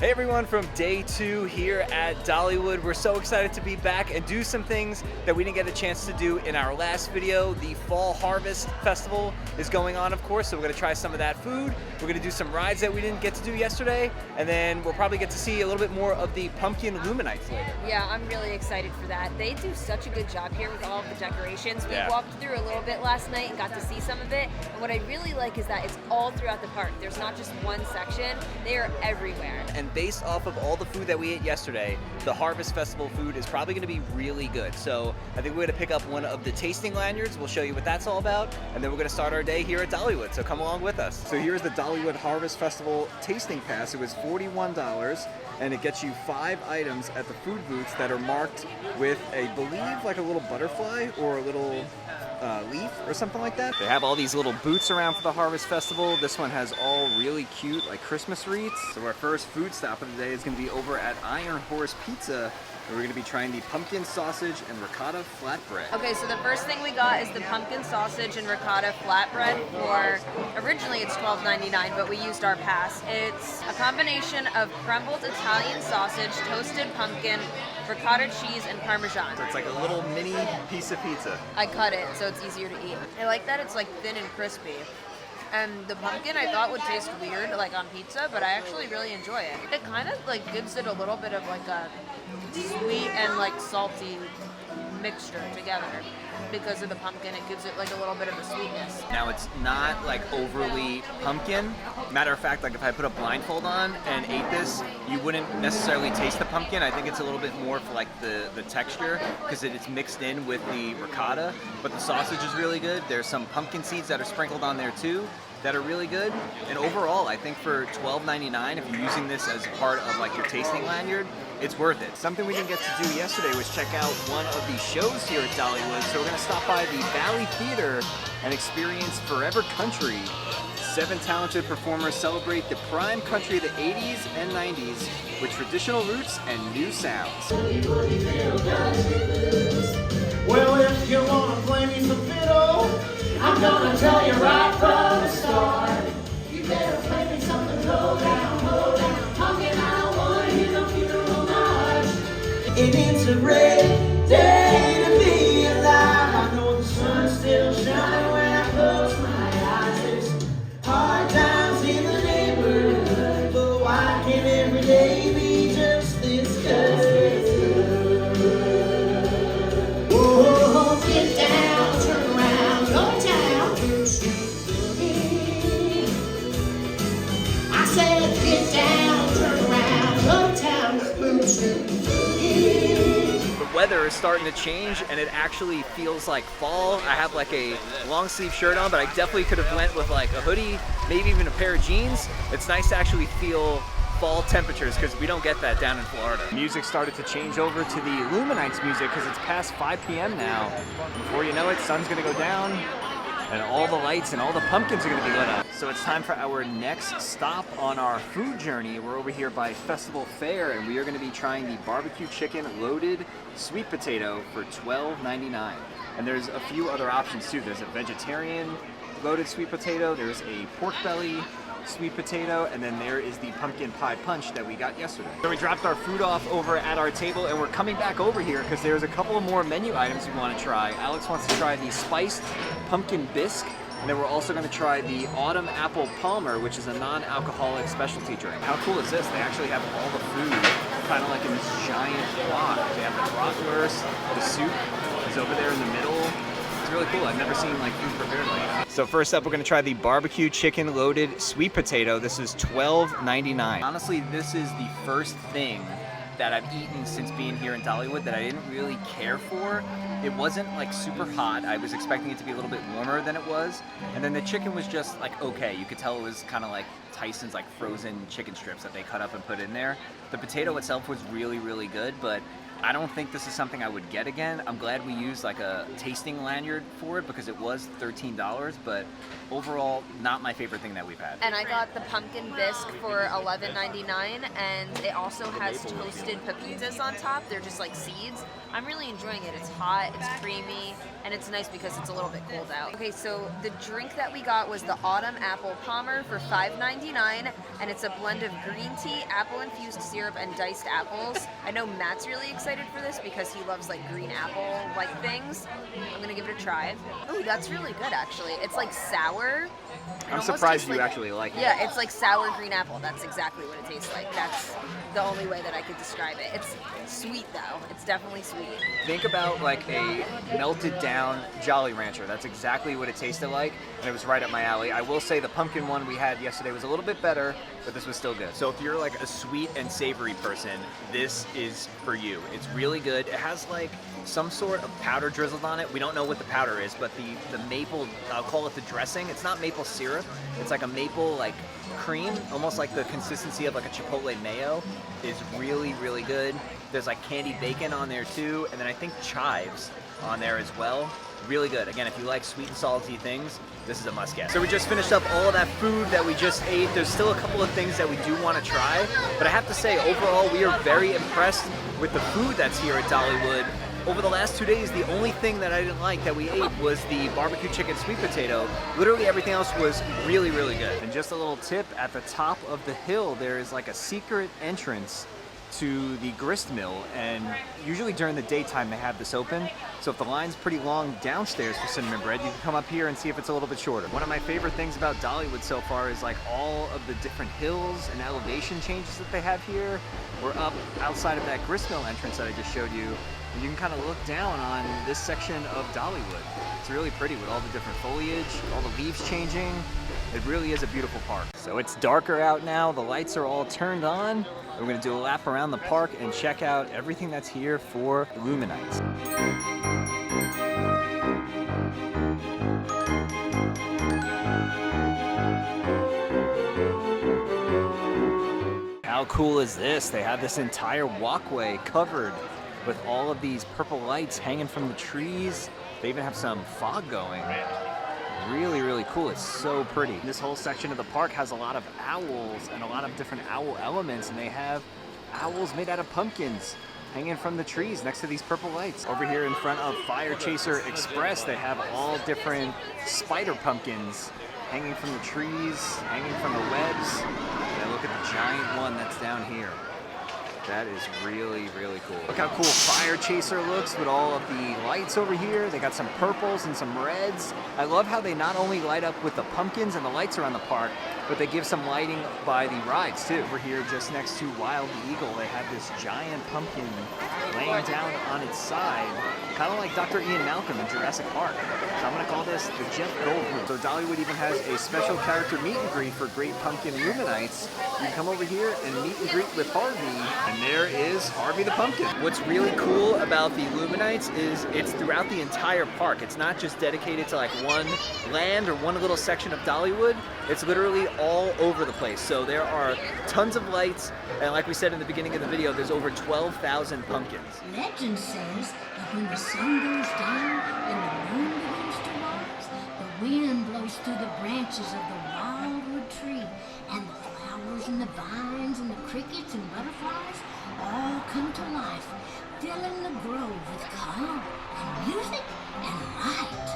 Hey everyone, from day 2 here at Dollywood. We're so excited to be back and do some things that we didn't get a chance to do in our last video. The Fall Harvest Festival is going on, of course, so we're gonna try some of that food. We're gonna do some rides that we didn't get to do yesterday, and then we'll probably get to see a little bit more of the pumpkin Luminights later. Yeah, I'm really excited for that. They do such a good job here with all of the decorations. We walked through a little bit last night and got to see some of it, and what I really like is that it's all throughout the park. There's not just one section, they are everywhere. And based off of all the food that we ate yesterday, the Harvest Festival food is probably going to be really good. So I think we're going to pick up one of the tasting lanyards. We'll show you what that's all about, and then we're going to start our day here at Dollywood. So come along with us. So here's the Dollywood Harvest Festival tasting pass. It was $41, and it gets you 5 items at the food booths that are marked with, I believe, like a little butterfly or a little leaf or something like that. They have all these little booths around for the Harvest Festival. This one has all really cute like Christmas wreaths. So our first food stop of the day is going to be over at Iron Horse Pizza, where we're going to be trying the pumpkin sausage and ricotta flatbread. Okay, so the first thing we got is the pumpkin sausage and ricotta flatbread for, originally it's $12.99, but we used our pass. It's a combination of crumbled Italian sausage, toasted pumpkin, ricotta cheese, and Parmesan. So it's like a little mini piece of pizza. I cut it so it's easier to eat. I like that it's like thin and crispy. And the pumpkin I thought would taste weird like on pizza, but I actually really enjoy it. It kind of like gives it a little bit of like a sweet and like salty mixture together. Because of the pumpkin, it gives it like a little bit of a sweetness. Now it's not like overly pumpkin. Matter of fact, like if I put a blindfold on and ate this, you wouldn't necessarily taste the pumpkin. I think it's a little bit more for like the texture because it's mixed in with the ricotta, but the sausage is really good. There's some pumpkin seeds that are sprinkled on there too that are really good. And overall, I think for $12.99, if you're using this as part of like your tasting lanyard, it's worth it. Something we didn't get to do yesterday was check out one of the shows here at Dollywood. So we're gonna stop by the Valley Theater and experience Forever Country. 7 talented performers celebrate the prime country of the 80s and 90s with traditional roots and new sounds. Well, if you wanna play me some fiddle, I'm gonna tell you right from the start. You better play me something low down, talking I don't wanna hear no funeral march. And it's a great day to be alive. I know the sun's still shining when I close my eyes. There's hard times in the neighborhood, but why can't every day be just this good? Oh, get down, turn around, go down. I said get down, turn around, go down. The weather is starting to change and it actually feels like fall. I have like a long sleeve shirt on, but I definitely could have went with like a hoodie, maybe even a pair of jeans. It's nice to actually feel fall temperatures because we don't get that down in Florida. Music started to change over to the Luminights music because it's past 5 p.m. now. Before you know it, sun's gonna go down and all the lights and all the pumpkins are gonna be lit up. So it's time for our next stop on our food journey. We're over here by Festival Fair and we are gonna be trying the barbecue chicken loaded sweet potato for $12.99. And there's a few other options too. There's a vegetarian loaded sweet potato, there's a pork belly sweet potato, and then there is the pumpkin pie punch that we got yesterday. So we dropped our food off over at our table and we're coming back over here because there's a couple of more menu items we want to try. Alex wants to try the spiced pumpkin bisque, and then we're also going to try the autumn apple palmer, which is a non-alcoholic specialty drink. How cool is this? They actually have all the food kind of like in this giant block. They have the bratwurst, the soup is over there in the middle. It's really cool. I've never seen like food prepared like that. So first up, we're gonna try the barbecue chicken loaded sweet potato. This is $12.99. Honestly, this is the first thing that I've eaten since being here in Dollywood that I didn't really care for. It wasn't like super hot. I was expecting it to be a little bit warmer than it was. And then the chicken was just like okay. You could tell it was kind of like Tyson's like frozen chicken strips that they cut up and put in there. The potato itself was really, really good, but I don't think this is something I would get again. I'm glad we used like a tasting lanyard for it because it was $13, but overall, not my favorite thing that we've had. And I got the pumpkin bisque for $11.99, and it also has toasted pepitas on top. They're just like seeds. I'm really enjoying it. It's hot, it's creamy, and it's nice because it's a little bit cold out. Okay, so the drink that we got was the Autumn Apple Palmer for $5.99. $2.59, and it's a blend of green tea, apple-infused syrup, and diced apples. I know Matt's really excited for this because he loves like green apple-like things. I'm gonna give it a try. Oh, that's really good actually. It's like sour. I'm surprised you actually like it. Yeah, it's like sour green apple. That's exactly what it tastes like. That's the only way that I could describe it. It's sweet though. It's definitely sweet. Think about like a melted down Jolly Rancher. That's exactly what it tasted like, and it was right up my alley. I will say the pumpkin one we had yesterday was a little bit better, but this was still good. So if you're like a sweet and savory person, this is for you. It's really good. It has like some sort of powder drizzled on it. We don't know what the powder is, but the maple, I'll call it the dressing. It's not maple syrup. It's like a maple like cream, almost like the consistency of like a Chipotle mayo, is really, really good. There's like candied bacon on there too, and then I think chives on there as well. Really good. Again, if you like sweet and salty things, this is a must get. So we just finished up all of that food that we just ate. There's still a couple of things that we do want to try, but I have to say overall we are very impressed with the food that's here at Dollywood. Over the last 2 days, the only thing that I didn't like that we ate was the barbecue chicken sweet potato. Literally everything else was really, really good. And just a little tip, at the top of the hill, there is like a secret entrance to the grist mill, and usually during the daytime they have this open. So if the line's pretty long downstairs for cinnamon bread, you can come up here and see if it's a little bit shorter. One of my favorite things about Dollywood so far is like all of the different hills and elevation changes that they have here. We're up outside of that grist mill entrance that I just showed you, and you can kind of look down on this section of Dollywood. It's really pretty with all the different foliage, all the leaves changing. It really is a beautiful park. So it's darker out now, the lights are all turned on. We're gonna do a lap around the park and check out everything that's here for Luminights. How cool is this? They have this entire walkway covered with all of these purple lights hanging from the trees. They even have some fog going. Really, really cool. It's so pretty. This whole section of the park has a lot of owls and a lot of different owl elements, and they have owls made out of pumpkins hanging from the trees next to these purple lights. Over here in front of Fire Chaser Express, they have all different spider pumpkins hanging from the trees, hanging from the webs. And look at the giant one that's down here. That is really, really cool. Look how cool Fire Chaser looks with all of the lights over here. They got some purples and some reds. I love how they not only light up with the pumpkins and the lights around the park, but they give some lighting by the rides too. Over here just next to Wild Eagle, they have this giant pumpkin laying down on its side, kind of like Dr. Ian Malcolm in Jurassic Park. So I'm gonna call this the Jeff Goldblum. So Dollywood even has a special character meet and greet for Great Pumpkin Luminights. You can come over here and meet and greet with Harvey, and there is Harvey the Pumpkin. What's really cool about the Luminights is it's throughout the entire park. It's not just dedicated to like one land or one little section of Dollywood. It's literally all over the place. So there are tons of lights, and like we said in the beginning of the video, there's over 12,000 pumpkins. Legend says that when the sun goes down and the moon begins to rise, the wind blows through the branches of the wildwood tree, and the flowers and the vines and the crickets and butterflies all come to life, filling the grove with color and music and light.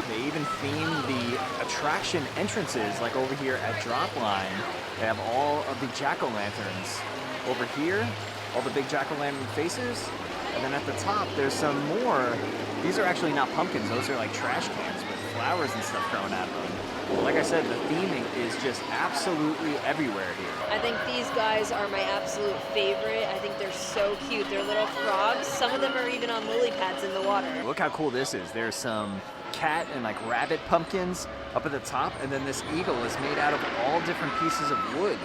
They even theme the attraction entrances, like over here at Dropline. They have all of the jack-o'-lanterns. Over here, all the big jack-o'-lantern faces. And then at the top, there's some more. These are actually not pumpkins. Those are like trash cans with flowers and stuff growing out of them. But like I said, the theming is just absolutely everywhere here. I think these guys are my absolute favorite. I think they're so cute. They're little frogs. Some of them are even on lily pads in the water. Look how cool this is. There's some cat and like rabbit pumpkins up at the top, and then this eagle is made out of all different pieces of wood.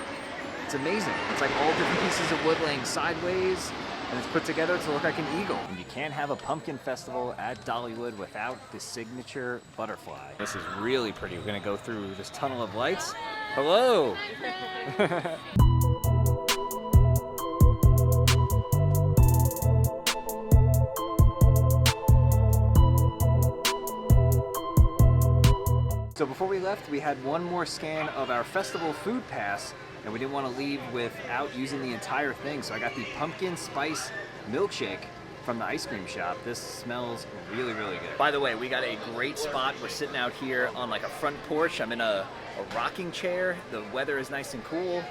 It's amazing. It's like all different pieces of wood laying sideways, and it's put together to look like an eagle. And you can't have a pumpkin festival at Dollywood without the signature butterfly. This is really pretty. We're gonna go through this tunnel of lights. Hello! So before we left, we had one more scan of our festival food pass, and we didn't want to leave without using the entire thing. So I got the pumpkin spice milkshake. from the ice cream shop. This smells really, really good. By the way, we got a great spot. We're sitting out here on like a front porch. I'm in a rocking chair. The weather is nice and cool.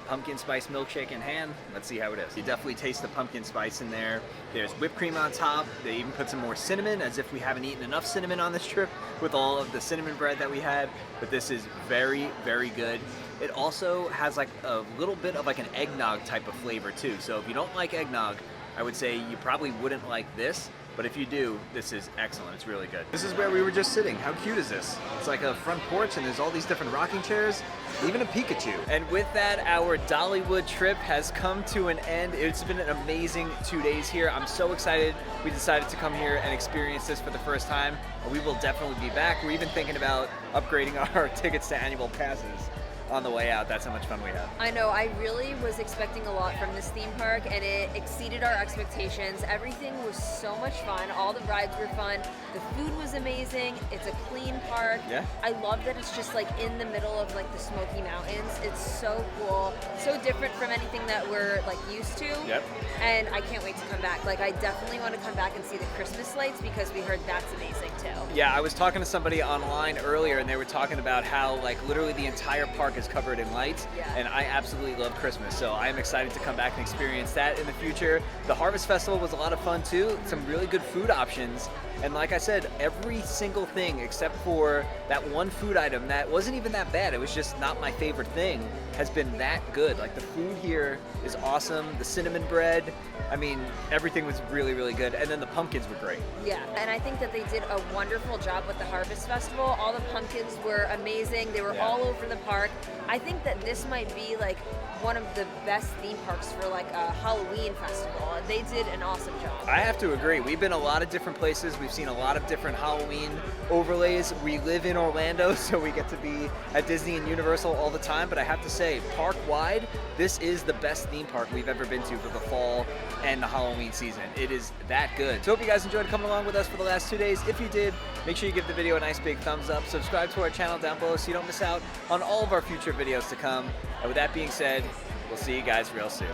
Pumpkin spice milkshake in hand. Let's see how it is. You definitely taste the pumpkin spice in there. There's whipped cream on top. They even put some more cinnamon, as if we haven't eaten enough cinnamon on this trip with all of the cinnamon bread that we had. But this is very, very good. It also has like a little bit of like an eggnog type of flavor too. So if you don't like eggnog, I would say you probably wouldn't like this. But if you do, this is excellent. It's really good. This is where we were just sitting. How cute is this? It's like a front porch and there's all these different rocking chairs, even a Pikachu. And with that, our Dollywood trip has come to an end. It's been an amazing 2 days here. I'm so excited we decided to come here and experience this for the first time. We will definitely be back. We're even thinking about upgrading our tickets to annual passes on the way out. That's how much fun we had. I know, I really was expecting a lot from this theme park and it exceeded our expectations. Everything was so much fun. All the rides were fun. The food was amazing. It's a clean park. Yeah. I love that it's just like in the middle of like the Smoky Mountains. It's so cool. So different from anything that we're like used to. Yep. And I can't wait to come back. Like I definitely want to come back and see the Christmas lights because we heard that's amazing too. Yeah, I was talking to somebody online earlier and they were talking about how like literally the entire park is covered in lights. Yeah. And I absolutely love Christmas, so I am excited to come back and experience that in the future. The Harvest Festival was a lot of fun too. Some really good food options. And like I said, every single thing except for that one food item that wasn't even that bad, it was just not my favorite thing, has been that good. Like the food here is awesome. The cinnamon bread, I mean, everything was really, really good. And then the pumpkins were great. Yeah, and I think that they did a wonderful job with the Harvest Festival. All the pumpkins were amazing. They were all over the park. I think that this might be like one of the best theme parks for like a Halloween festival. They did an awesome job. I have to agree. We've been a lot of different places. We've seen a lot of different Halloween overlays. We live in Orlando, so we get to be at Disney and Universal all the time. But I have to say, park-wide, this is the best theme park we've ever been to for the fall and the Halloween season. It is that good. So hope you guys enjoyed coming along with us for the last 2 days. If you did, make sure you give the video a nice big thumbs up. Subscribe to our channel down below so you don't miss out on all of our future videos to come. And with that being said, we'll see you guys real soon.